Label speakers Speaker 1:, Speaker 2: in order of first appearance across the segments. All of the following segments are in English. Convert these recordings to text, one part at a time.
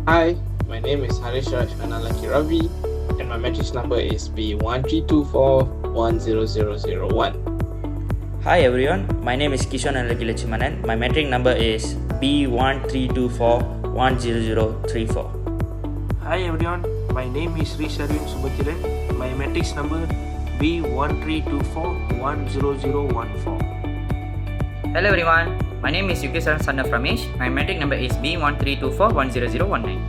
Speaker 1: Hi, my name is Harish Raj Analaki Ravi, and my matrix number is B1324100001.
Speaker 2: Hi everyone, my name is Kishon Alagilachmanan. My metric number is B1324100034.
Speaker 3: Hi everyone, my name is Sri Sarvin Subatiran. My matrix number B1324100014.
Speaker 4: Hello everyone, my name is Yukisaran son of Ramesh. My metric number is B1324100019.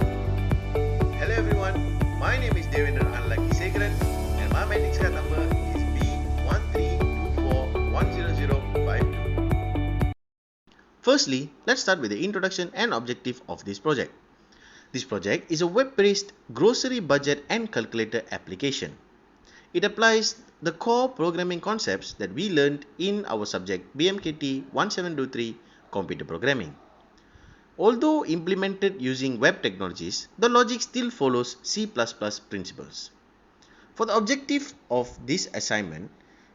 Speaker 5: Hello everyone, my name is Devendra Anlaki Sekharan and my matrix card number is B1324100052. Firstly, let's start with the introduction and objective of this project. This project is a web-based grocery budget and calculator application. It applies the core programming concepts that we learned in our subject Bmkt 1723 Computer Programming. Although implemented using web technologies, the logic still follows C++ principles. For the objective of this assignment,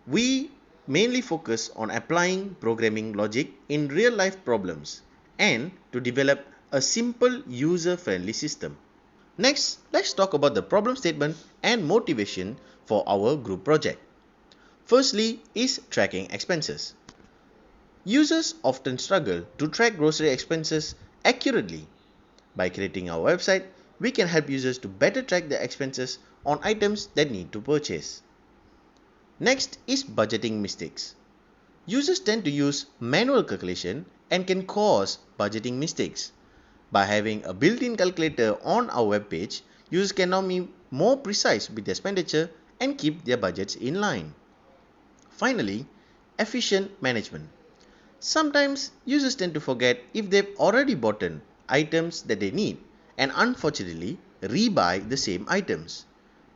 Speaker 5: we mainly focus on applying programming logic in real-life problems and to develop a simple user-friendly system. Next, let's talk about the problem statement and motivation for our group project. Firstly is tracking expenses. Users often struggle to track grocery expenses accurately. By creating our website, we can help users to better track their expenses on items that need to purchase. Next is budgeting mistakes. Users tend to use manual calculation and can cause budgeting mistakes. By having a built-in calculator on our web page, users can now be more precise with their expenditure and keep their budgets in line. Finally, efficient management. Sometimes users tend to forget if they've already bought items that they need and unfortunately rebuy the same items.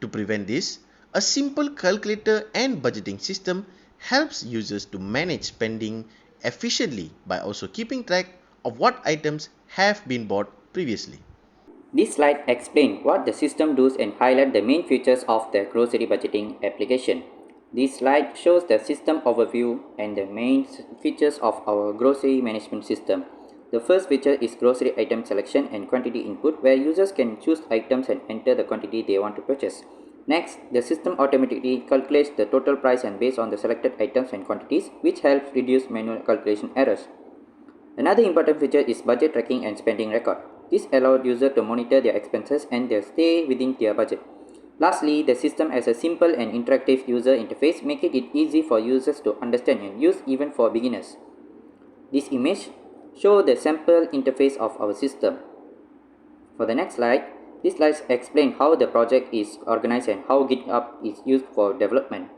Speaker 5: To prevent this, a simple calculator and budgeting system helps users to manage spending efficiently by also keeping track of what items have been bought previously.
Speaker 4: This slide explains what the system does and highlight the main features of the grocery budgeting application. This slide shows the system overview and the main features of our grocery management system. The first feature is grocery item selection and quantity input, where users can choose items and enter the quantity they want to purchase. Next, the system automatically calculates the total price and based on the selected items and quantities, which helps reduce manual calculation errors. Another important feature is budget tracking and spending record. This allows users to monitor their expenses and they stay within their budget. Lastly, the system has a simple and interactive user interface, making it easy for users to understand and use even for beginners. This image shows the sample interface of our system. For the next slide, these slides explain how the project is organized and how GitHub is used for development.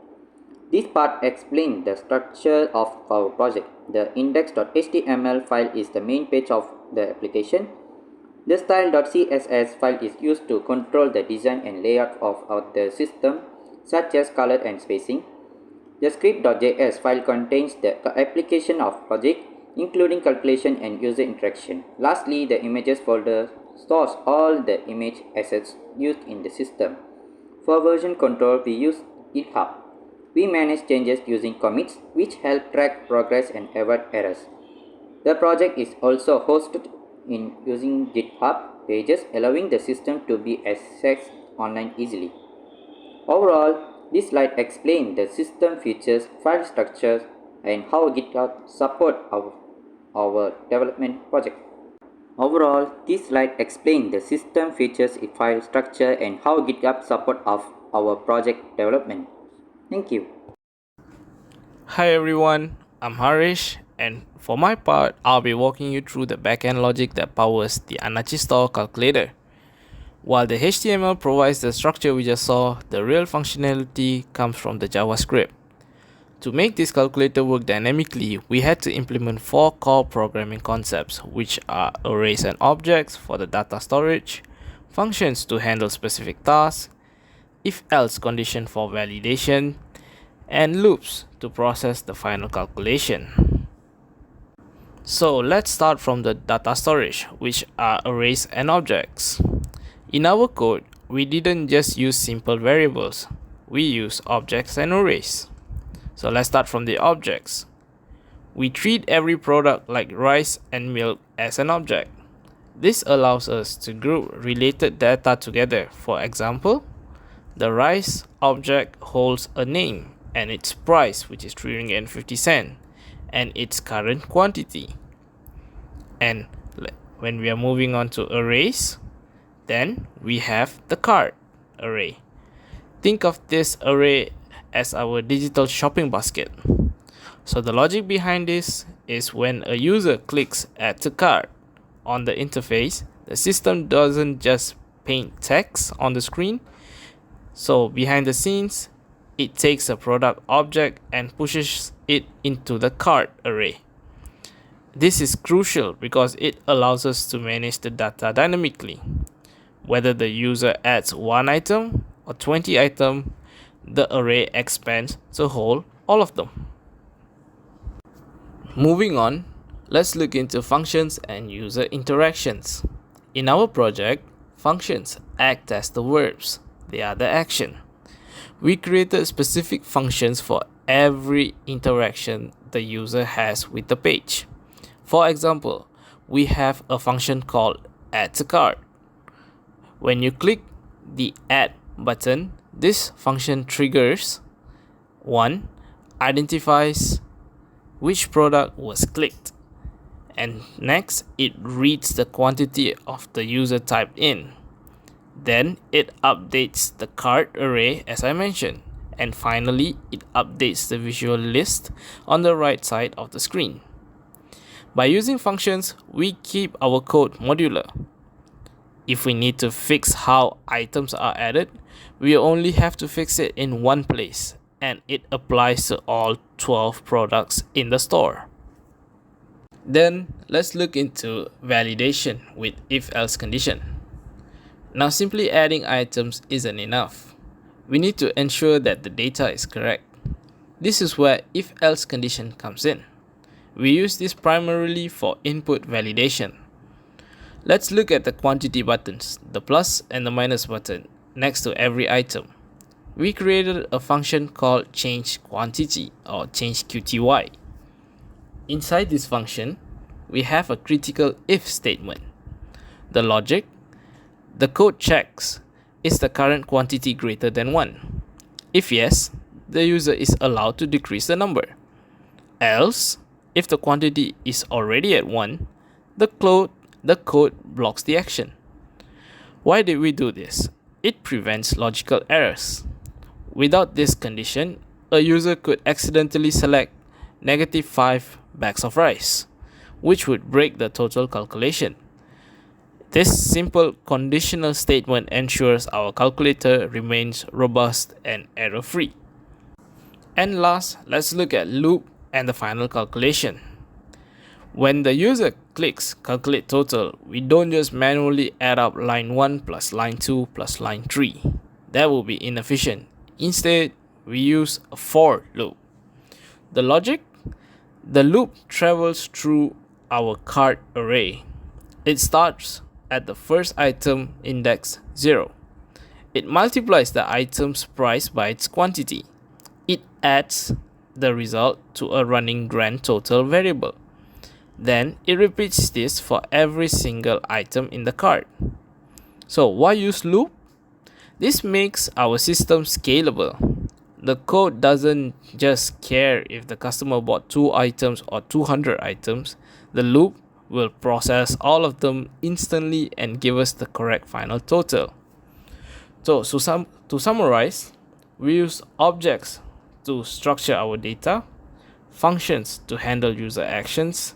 Speaker 4: This part explains the structure of our project. The index.html file is the main page of the application. The style.css file is used to control the design and layout of the system, such as color and spacing. The script.js file contains the application of logic, including calculation and user interaction. Lastly, the images folder stores all the image assets used in the system. For version control, we use GitHub. We manage changes using commits, which help track progress and avoid errors. The project is also hosted in using GitHub pages, allowing the system to be accessed online easily. Overall, this slide explains the system features, file structures, and how GitHub supports our development project. Overall, this slide explains the system features, file structure, and how GitHub supports our project development. Thank you.
Speaker 1: Hi everyone, I'm Harish, and for my part, I'll be walking you through the backend logic that powers the Anachi Store calculator. While the HTML provides the structure we just saw, the real functionality comes from the JavaScript. To make this calculator work dynamically, we had to implement 4 core programming concepts, which are arrays and objects for the data storage, functions to handle specific tasks, if-else condition for validation, and loops to process the final calculation. So let's start from the data storage, which are arrays and objects. In our code, we didn't just use simple variables, we use objects and arrays. So let's start from the objects. We treat every product like rice and milk as an object. This allows us to group related data together. For example, the rice object holds a name and its price, which is 3 ringgit and 50 cent, and its current quantity. And when we are moving on to arrays, then we have the cart array. Think of this array as our digital shopping basket. So the logic behind this is when a user clicks add to cart on the interface, the system doesn't just paint text on the screen. So behind the scenes, it takes a product object and pushes it into the cart array. This is crucial because it allows us to manage the data dynamically. Whether the user adds 1 item or 20 items, the array expands to hold all of them. Moving on, let's look into functions and user interactions. In our project, functions act as the verbs. They are the action. We created specific functions for every interaction the user has with the page. For example, we have a function called add to cart. When you click the add button, this function triggers 1. Identifies which product was clicked, and next it reads the quantity of the user typed in. Then it updates the cart array as I mentioned, and finally it updates the visual list on the right side of the screen. By using functions, we keep our code modular. If we need to fix how items are added, we only have to fix it in one place, and it applies to all 12 products in the store. Then let's look into validation with if-else condition. Now simply adding items isn't enough. We need to ensure that the data is correct. This is where if-else condition comes in. We use this primarily for input validation. Let's look at the quantity buttons, the plus and the minus button next to every item. We created a function called change quantity or change QTY. Inside this function, we have a critical if statement. The logic, the code checks, is the current quantity greater than 1? If yes, the user is allowed to decrease the number. Else, if the quantity is already at 1, the code blocks the action. Why did we do this? It prevents logical errors. Without this condition, a user could accidentally select -5 bags of rice, which would break the total calculation. This simple conditional statement ensures our calculator remains robust and error-free. And last, let's look at loop and the final calculation. When the user clicks calculate total, we don't just manually add up line 1 plus line 2 plus line 3. That will be inefficient. Instead, we use a for loop. The logic? The loop travels through our cart array. It starts at the first item index 0. It multiplies the item's price by its quantity. It adds the result to a running grand total variable. Then it repeats this for every single item in the cart. So why use loop? This makes our system scalable. The code doesn't just care if the customer bought 2 items or 200 items. The loop will process all of them instantly and give us the correct final total. So to summarize, we use objects to structure our data, functions to handle user actions,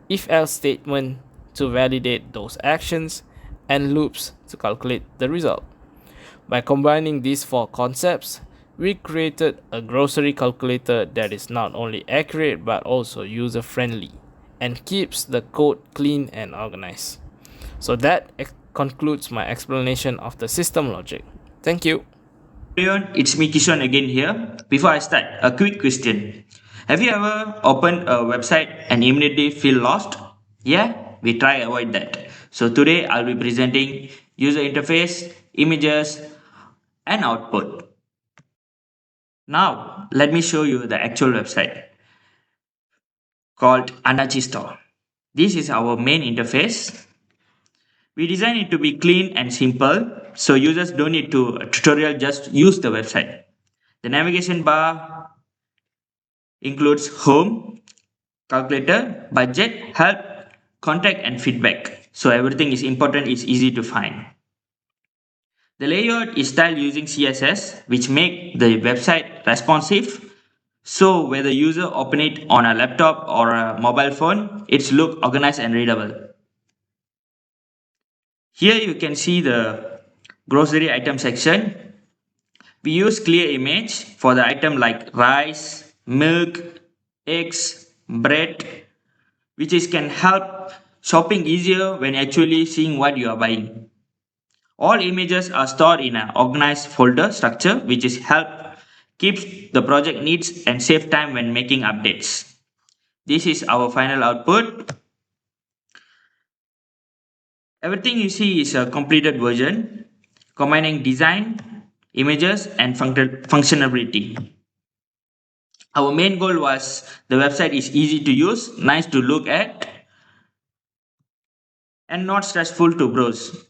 Speaker 1: if-else statement to validate those actions, and loops to calculate the result. By combining these 4 concepts, we created a grocery calculator that is not only accurate but also user-friendly and keeps the code clean and organized. So that concludes my explanation of the system logic. Thank you.
Speaker 2: Everyone, it's me Kishon again here. Before I start, a quick question. Have you ever opened a website and immediately feel lost? Yeah, we try avoid that. So today I'll be presenting user interface, images, and output. Now let me show you the actual website called Anachi Store. This is our main interface. We design it to be clean and simple, so users don't need to tutorial, just use the website. The navigation bar includes home, calculator, budget, help, contact, and feedback. So everything is important, it's easy to find. The layout is styled using CSS, which make the website responsive. So whether user open it on a laptop or a mobile phone, it's look organized and readable. Here you can see the grocery item section. We use clear image for the item like rice, milk, eggs, bread, which is can help shopping easier when actually seeing what you are buying. All images are stored in an organized folder structure, which is help keeps the project needs and save time when making updates. This is our final output. Everything you see is a completed version, combining design, images, and functionality. Our main goal was the website is easy to use, nice to look at, and not stressful to browse.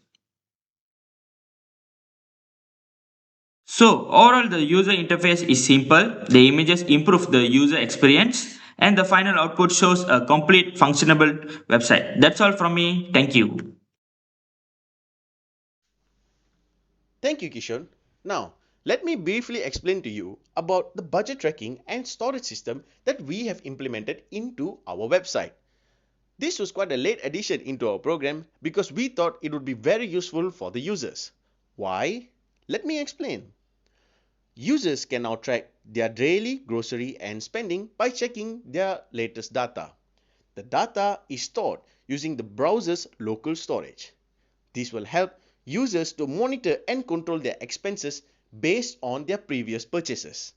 Speaker 2: So overall the user interface is simple, the images improve the user experience, and the final output shows a complete functionable website. That's all from me. Thank you.
Speaker 5: Thank you, Kishore. Now, let me briefly explain to you about the budget tracking and storage system that we have implemented into our website. This was quite a late addition into our program because we thought it would be very useful for the users. Why? Let me explain. Users can now track their daily grocery and spending by checking their latest data. The data is stored using the browser's local storage. This will help users to monitor and control their expenses based on their previous purchases.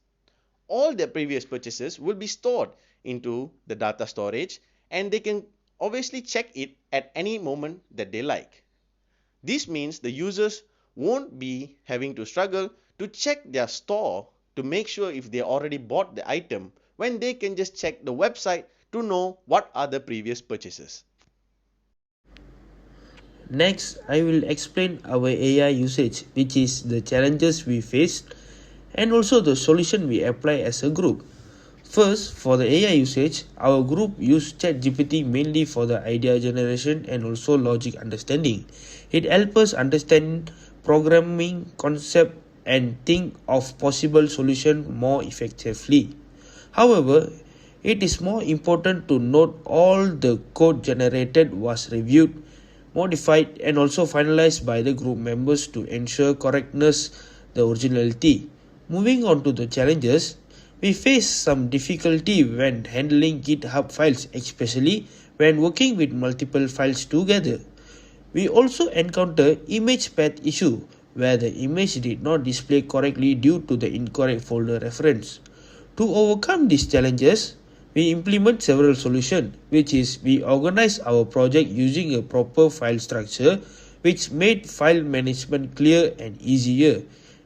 Speaker 5: All their previous purchases will be stored into the data storage and they can obviously check it at any moment that they like. This means the users won't be having to struggle to check their store to make sure if they already bought the item when they can just check the website to know what are the previous purchases.
Speaker 3: Next, I will explain our AI usage, which is the challenges we faced and also the solution we apply as a group. First, for the AI usage, our group used ChatGPT mainly for the idea generation and also logic understanding. It helps us understand programming concept and think of possible solution more effectively. However, it is more important to note all the code generated was reviewed, modified and also finalized by the group members to ensure correctness, the originality. Moving on to the challenges, we face some difficulty when handling GitHub files, especially when working with multiple files together. We also encounter image path issue where the image did not display correctly due to the incorrect folder reference. To overcome these challenges, we implement several solutions, which is we organize our project using a proper file structure which made file management clear and easier.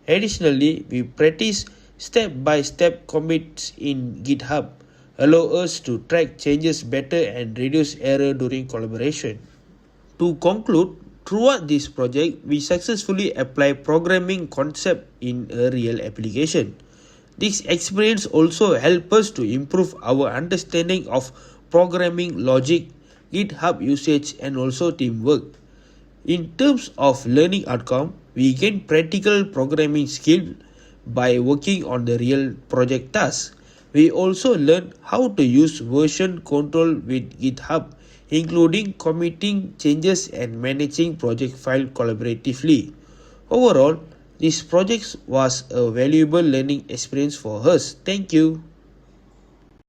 Speaker 3: Additionally, we practice step-by-step commits in GitHub, allow us to track changes better and reduce error during collaboration. To conclude, throughout this project, we successfully apply programming concept in a real application. This experience also helps us to improve our understanding of programming logic, GitHub usage and also teamwork. In terms of learning outcome, we gain practical programming skill by working on the real project tasks. We also learn how to use version control with GitHub, including committing changes and managing project file collaboratively. Overall, this project was a valuable learning experience for us. Thank you.